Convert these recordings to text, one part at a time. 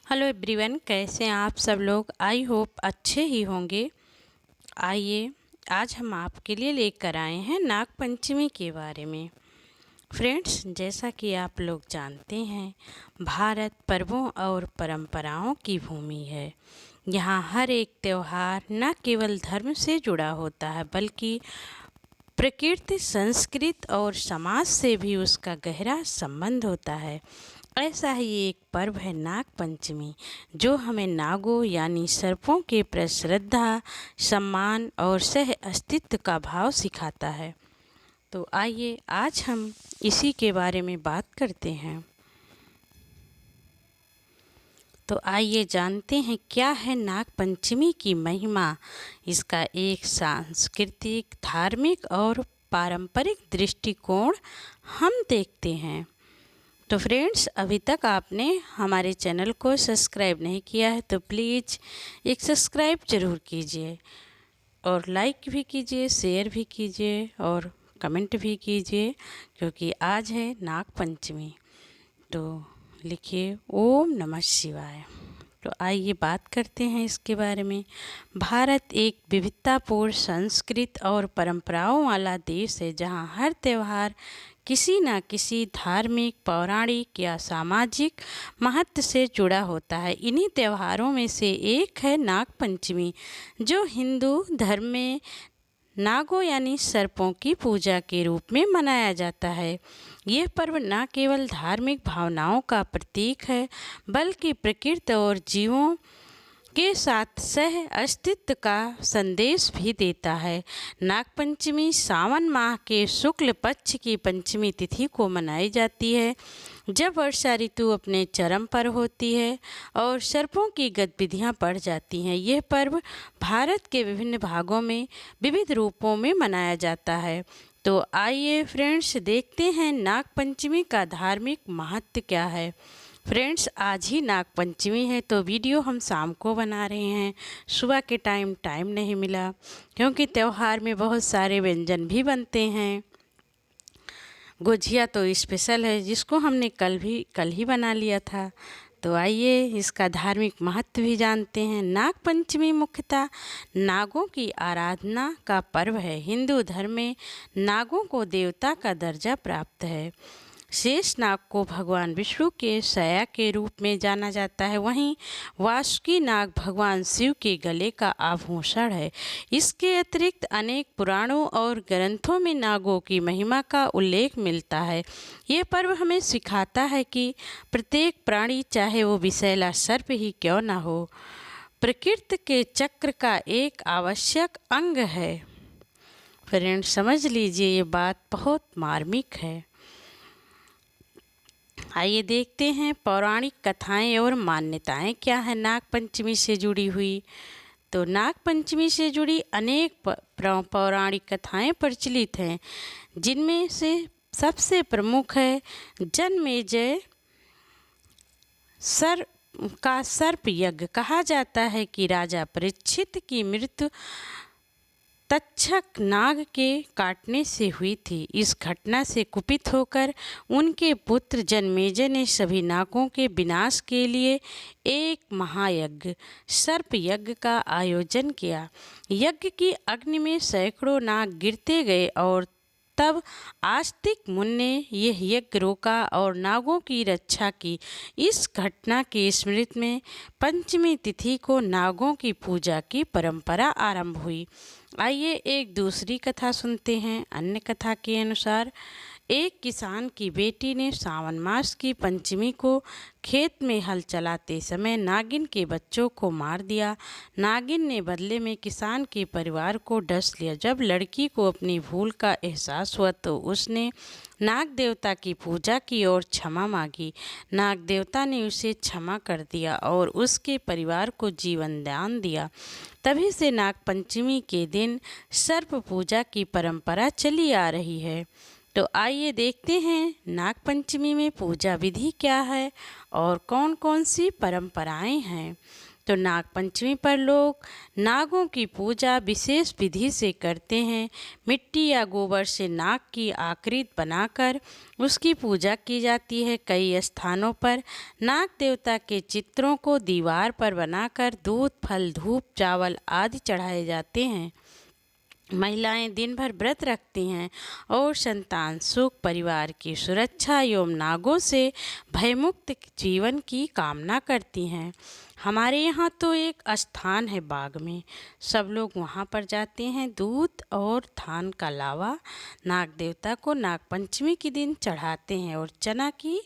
Hello everyone, कैसे हैं आप सब लोग। आई होप अच्छे ही होंगे। आइए आज हम आपके लिए लेकर आए हैं नाग पंचमी के बारे में। फ्रेंड्स, जैसा कि आप लोग जानते हैं, भारत पर्वों और परंपराओं की भूमि है। यहाँ हर एक त्यौहार न केवल धर्म से जुड़ा होता है बल्कि प्रकृति, संस्कृति और समाज से भी उसका गहरा संबंध होता है। ऐसा ही एक पर्व है नाग पंचमी, जो हमें नागों यानी सर्पों के प्रति श्रद्धा, सम्मान और सह अस्तित्व का भाव सिखाता है। तो आइए आज हम इसी के बारे में बात करते हैं। तो आइए जानते हैं क्या है नाग पंचमी की महिमा। इसका एक सांस्कृतिक, धार्मिक और पारंपरिक दृष्टिकोण हम देखते हैं। तो फ्रेंड्स, अभी तक आपने हमारे चैनल को सब्सक्राइब नहीं किया है तो प्लीज़ एक सब्सक्राइब ज़रूर कीजिए और लाइक भी कीजिए, शेयर भी कीजिए और कमेंट भी कीजिए, क्योंकि आज है नाग पंचमी। तो लिखिए ओम नमः शिवाय। तो आइए बात करते हैं इसके बारे में। भारत एक विविधतापूर्ण संस्कृति और परंपराओं वाला देश है, जहां हर त्यौहार किसी न किसी धार्मिक, पौराणिक या सामाजिक महत्व से जुड़ा होता है। इन्हीं त्योहारों में से एक है नाग पंचमी, जो हिंदू धर्म में नागों यानी सर्पों की पूजा के रूप में मनाया जाता है। यह पर्व न केवल धार्मिक भावनाओं का प्रतीक है बल्कि प्रकृति और जीवों के साथ सह अस्तित्व का संदेश भी देता है। नागपंचमी सावन माह के शुक्ल पक्ष की पंचमी तिथि को मनाई जाती है, जब वर्षा ऋतु अपने चरम पर होती है और सर्पों की गतिविधियां बढ़ जाती हैं। यह पर्व भारत के विभिन्न भागों में विविध रूपों में मनाया जाता है। तो आइए फ्रेंड्स देखते हैं नागपंचमी का धार्मिक महत्व क्या है। फ्रेंड्स, आज ही नाग पंचमी है तो वीडियो हम शाम को बना रहे हैं। सुबह के टाइम नहीं मिला, क्योंकि त्यौहार में बहुत सारे व्यंजन भी बनते हैं। गुझिया तो स्पेशल है, जिसको हमने कल ही बना लिया था। तो आइए इसका धार्मिक महत्व भी जानते हैं। नाग पंचमी मुख्यतः नागों की आराधना का पर्व है। हिंदू धर्म में नागों को देवता का दर्जा प्राप्त है। शेष नाग को भगवान विष्णु के सया के रूप में जाना जाता है। वहीं वासुकी नाग भगवान शिव के गले का आभूषण है। इसके अतिरिक्त अनेक पुराणों और ग्रंथों में नागों की महिमा का उल्लेख मिलता है। ये पर्व हमें सिखाता है कि प्रत्येक प्राणी, चाहे वो विषैला सर्प ही क्यों न हो, प्रकृति के चक्र का एक आवश्यक अंग है। फ्रेंड्स, समझ लीजिए, ये बात बहुत मार्मिक है। आइए देखते हैं पौराणिक कथाएं और मान्यताएं क्या है नाग पंचमी से जुड़ी हुई। तो नाग पंचमी से जुड़ी अनेक पौराणिक कथाएं प्रचलित हैं, जिनमें से सबसे प्रमुख है जन्मेजय सर्प यज्ञ। कहा जाता है कि राजा परीक्षित की मृत्यु तक्षक नाग के काटने से हुई थी। इस घटना से कुपित होकर उनके पुत्र जन्मेजय ने सभी नागों के विनाश के लिए एक महायज्ञ, सर्प यज्ञ का आयोजन किया। यज्ञ की अग्नि में सैकड़ों नाग गिरते गए और तब आस्तिक मुनि ने यह यज्ञ रोका और नागों की रक्षा की। इस घटना की स्मृति में पंचमी तिथि को नागों की पूजा की परंपरा आरंभ हुई। आइए एक दूसरी कथा सुनते हैं। अन्य कथा के अनुसार एक किसान की बेटी ने सावन मास की पंचमी को खेत में हल चलाते समय नागिन के बच्चों को मार दिया। नागिन ने बदले में किसान के परिवार को डस लिया। जब लड़की को अपनी भूल का एहसास हुआ तो उसने नाग देवता की पूजा की और क्षमा मांगी। नाग देवता ने उसे क्षमा कर दिया और उसके परिवार को जीवन दान दिया। तभी से नाग पंचमी के दिन सर्प पूजा की परंपरा चली आ रही है। तो आइए देखते हैं नाग पंचमी में पूजा विधि क्या है और कौन कौन सी परंपराएं हैं। तो नाग पंचमी पर लोग नागों की पूजा विशेष विधि से करते हैं। मिट्टी या गोबर से नाग की आकृति बनाकर उसकी पूजा की जाती है। कई स्थानों पर नाग देवता के चित्रों को दीवार पर बनाकर दूध, फल, धूप, चावल आदि चढ़ाए जाते हैं। महिलाएं दिन भर व्रत रखती हैं और संतान सुख, परिवार की सुरक्षा एवं नागों से भयमुक्त जीवन की कामना करती हैं। हमारे यहाँ तो एक स्थान है बाग में, सब लोग वहाँ पर जाते हैं। दूध और धान का लावा नाग देवता को नाग पंचमी के दिन चढ़ाते हैं और चना की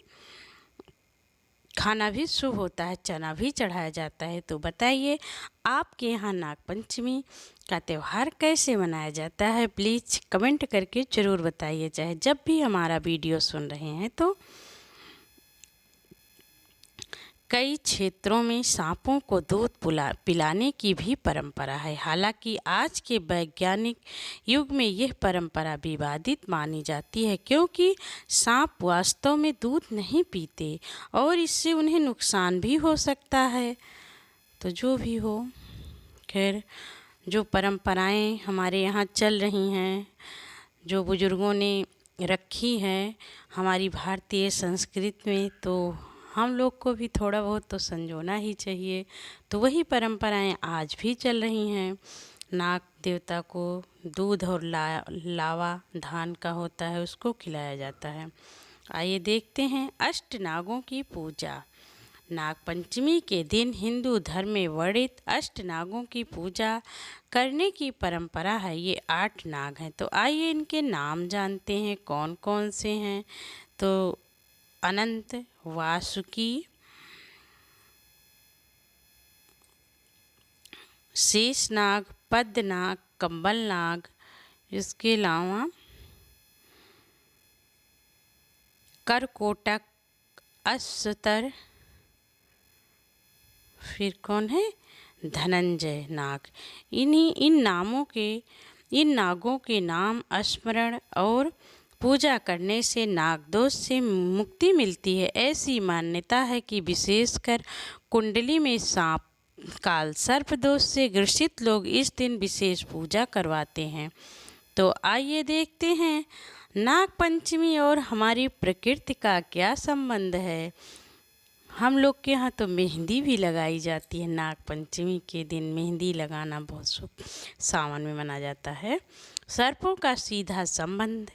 खाना भी शुभ होता है, चना भी चढ़ाया जाता है। तो बताइए आपके यहाँ नाग पंचमी का त्यौहार कैसे मनाया जाता है? प्लीज़ कमेंट करके ज़रूर बताइए। चाहे जब भी हमारा वीडियो सुन रहे हैं तो कई क्षेत्रों में सांपों को दूध पिलाने की भी परंपरा है। हालांकि आज के वैज्ञानिक युग में यह परंपरा विवादित मानी जाती है, क्योंकि सांप वास्तव में दूध नहीं पीते और इससे उन्हें नुकसान भी हो सकता है। तो जो भी हो, खैर जो परंपराएं हमारे यहाँ चल रही हैं, जो बुजुर्गों ने रखी हैं हमारी भारतीय संस्कृति में, तो हम लोग को भी थोड़ा बहुत तो संजोना ही चाहिए। तो वही परंपराएं आज भी चल रही हैं। नाग देवता को दूध और लावा धान का होता है, उसको खिलाया जाता है। आइए देखते हैं अष्ट नागों की पूजा। नाग पंचमी के दिन हिंदू धर्म में वर्णित अष्ट नागों की पूजा करने की परंपरा है। ये 8 नाग हैं। तो आइए इनके नाम जानते हैं कौन कौन से हैं। तो अनंत, वासुकी, शेषनाग, पद्मनाग, कंबलनाग, इसके अलावा करकोटक, अश्वतर, फिर कौन है, धनंजय नाग। इन नागों के नाम स्मरण और पूजा करने से नागदोष से मुक्ति मिलती है। ऐसी मान्यता है कि विशेषकर कुंडली में सांप, काल सर्प दोष से ग्रसित लोग इस दिन विशेष पूजा करवाते हैं। तो आइए देखते हैं नाग पंचमी और हमारी प्रकृति का क्या संबंध है। हम लोग के यहाँ तो मेहंदी भी लगाई जाती है। नाग पंचमी के दिन मेहंदी लगाना बहुत शुभ सावन में माना जाता है। सर्पों का सीधा संबंध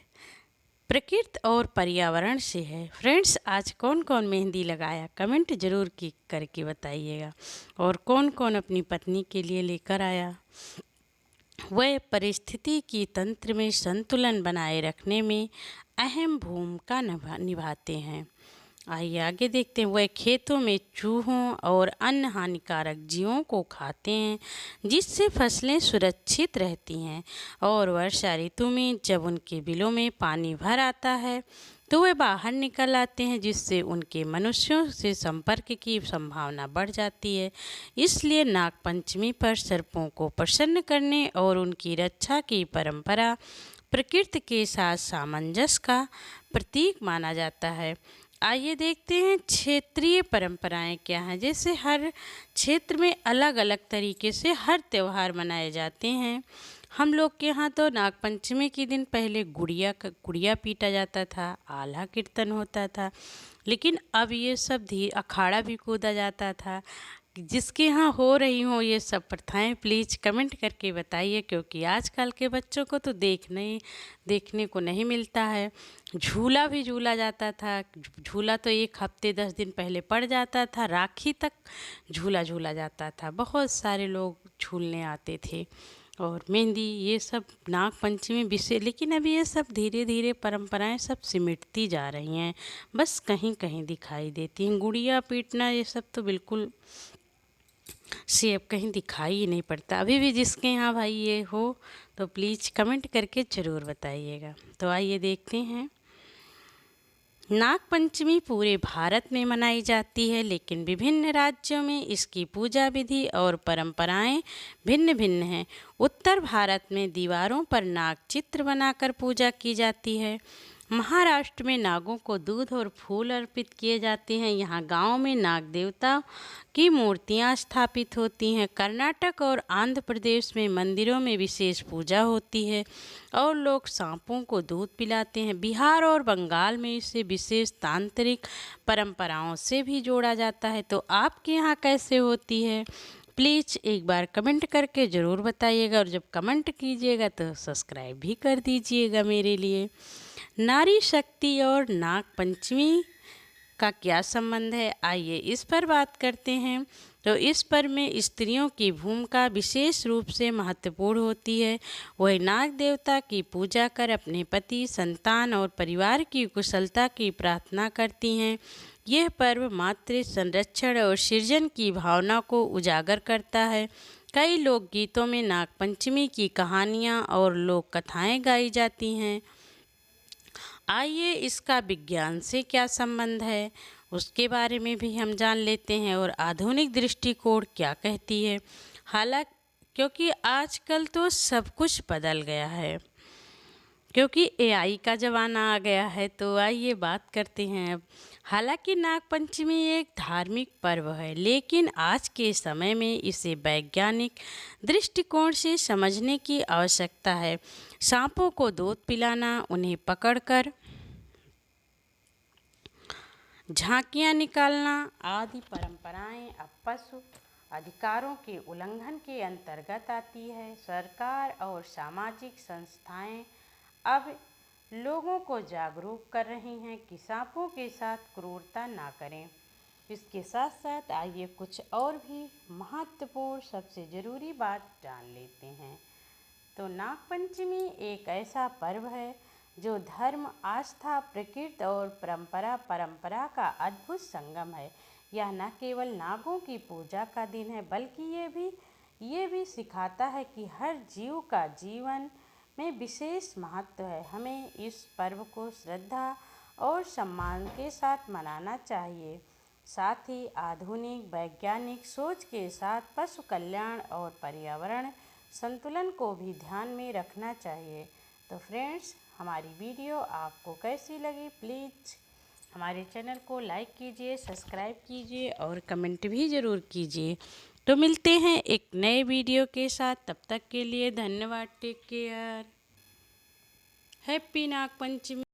प्रकृति और पर्यावरण से है। फ्रेंड्स, आज कौन कौन मेहंदी लगाया कमेंट ज़रूर करके बताइएगा, और कौन कौन अपनी पत्नी के लिए लेकर आया। वह परिस्थिति की तंत्र में संतुलन बनाए रखने में अहम भूमिका निभाते हैं। आइए आगे देखते हैं। वह खेतों में चूहों और अन्य हानिकारक जीवों को खाते हैं, जिससे फसलें सुरक्षित रहती हैं। और वर्षा ऋतु में जब उनके बिलों में पानी भर आता है तो वे बाहर निकल आते हैं, जिससे उनके मनुष्यों से संपर्क की संभावना बढ़ जाती है। इसलिए नाग पंचमी पर सर्पों को प्रसन्न करने और उनकी रक्षा की परंपरा प्रकृति के साथ सामंजस्य का प्रतीक माना जाता है। आइए देखते हैं क्षेत्रीय परंपराएं क्या हैं। जैसे हर क्षेत्र में अलग अलग तरीके से हर त्यौहार मनाए जाते हैं। हम लोग के यहाँ तो नाग पंचमी के दिन पहले गुड़िया पीटा जाता था, आल्हा कीर्तन होता था, लेकिन अब ये सब अखाड़ा भी कूदा जाता था। जिसके यहाँ हो रही हो ये सब प्रथाएं प्लीज़ कमेंट करके बताइए, क्योंकि आजकल के बच्चों को तो देखने को नहीं मिलता है। झूला भी झूला जाता था। झूला तो 1 हफ्ते 10 दिन पहले पड़ जाता था। राखी तक झूला झूला जाता था। बहुत सारे लोग झूलने आते थे। और मेहंदी, ये सब नाग पंचमी विषय, लेकिन अभी ये सब धीरे धीरे परंपराएं सब सिमटती जा रही हैं, बस कहीं कहीं दिखाई देती हैं। गुड़िया पीटना ये सब तो बिल्कुल से अब कहीं दिखाई ही नहीं पड़ता। अभी भी जिसके यहाँ भाई ये हो तो प्लीज़ कमेंट करके ज़रूर बताइएगा। तो आइए देखते हैं। नाग पंचमी पूरे भारत में मनाई जाती है, लेकिन विभिन्न राज्यों में इसकी पूजा विधि और परंपराएं भिन्न भिन्न हैं। उत्तर भारत में दीवारों पर नाग चित्र बनाकर पूजा की जाती है। महाराष्ट्र में नागों को दूध और फूल अर्पित किए जाते हैं। यहाँ गांव में नाग देवता की मूर्तियाँ स्थापित होती हैं। कर्नाटक और आंध्र प्रदेश में मंदिरों में विशेष पूजा होती है और लोग सांपों को दूध पिलाते हैं। बिहार और बंगाल में इसे विशेष तांत्रिक परंपराओं से भी जोड़ा जाता है। तो आपके यहाँ कैसे होती है? प्लीज़ एक बार कमेंट करके ज़रूर बताइएगा, और जब कमेंट कीजिएगा तो सब्सक्राइब भी कर दीजिएगा मेरे लिए। नारी शक्ति और नाग पंचमी का क्या संबंध है, आइए इस पर बात करते हैं। तो इस पर्व में स्त्रियों की भूमिका विशेष रूप से महत्वपूर्ण होती है। वह नाग देवता की पूजा कर अपने पति, संतान और परिवार की कुशलता की प्रार्थना करती हैं। यह पर्व मातृ संरक्षण और सृजन की भावना को उजागर करता है। कई लोकगीतों में नाग पंचमी की कहानियाँ और लोक कथाएँ गाई जाती हैं। आइए इसका विज्ञान से क्या संबंध है, उसके बारे में भी हम जान लेते हैं, और आधुनिक दृष्टिकोण क्या कहती है। हालांकि क्योंकि आजकल तो सब कुछ बदल गया है, क्योंकि एआई का ज़माना आ गया है। तो आइए बात करते हैं अब। हालांकि नाग पंचमी एक धार्मिक पर्व है, लेकिन आज के समय में इसे वैज्ञानिक दृष्टिकोण से समझने की आवश्यकता है। सांपों को दूध पिलाना, उन्हें पकड़कर झांकियाँ निकालना आदि परंपराएं अब पशु अधिकारों के उल्लंघन के अंतर्गत आती है। सरकार और सामाजिक संस्थाएं अब लोगों को जागरूक कर रही हैं कि सांपों के साथ क्रूरता ना करें। इसके साथ साथ आइए कुछ और भी महत्वपूर्ण सबसे ज़रूरी बात जान लेते हैं। तो नाग पंचमी एक ऐसा पर्व है जो धर्म, आस्था, प्रकृति और परंपरा का अद्भुत संगम है। यह न केवल नागों की पूजा का दिन है, बल्कि ये भी सिखाता है कि हर जीव का जीवन में विशेष महत्व है। हमें इस पर्व को श्रद्धा और सम्मान के साथ मनाना चाहिए। साथ ही आधुनिक वैज्ञानिक सोच के साथ पशु कल्याण और पर्यावरण संतुलन को भी ध्यान में रखना चाहिए। तो फ्रेंड्स, हमारी वीडियो आपको कैसी लगी, प्लीज़ हमारे चैनल को लाइक कीजिए, सब्सक्राइब कीजिए और कमेंट भी ज़रूर कीजिए। तो मिलते हैं एक नए वीडियो के साथ, तब तक के लिए धन्यवाद। Take care. हैप्पी नाग पंचमी।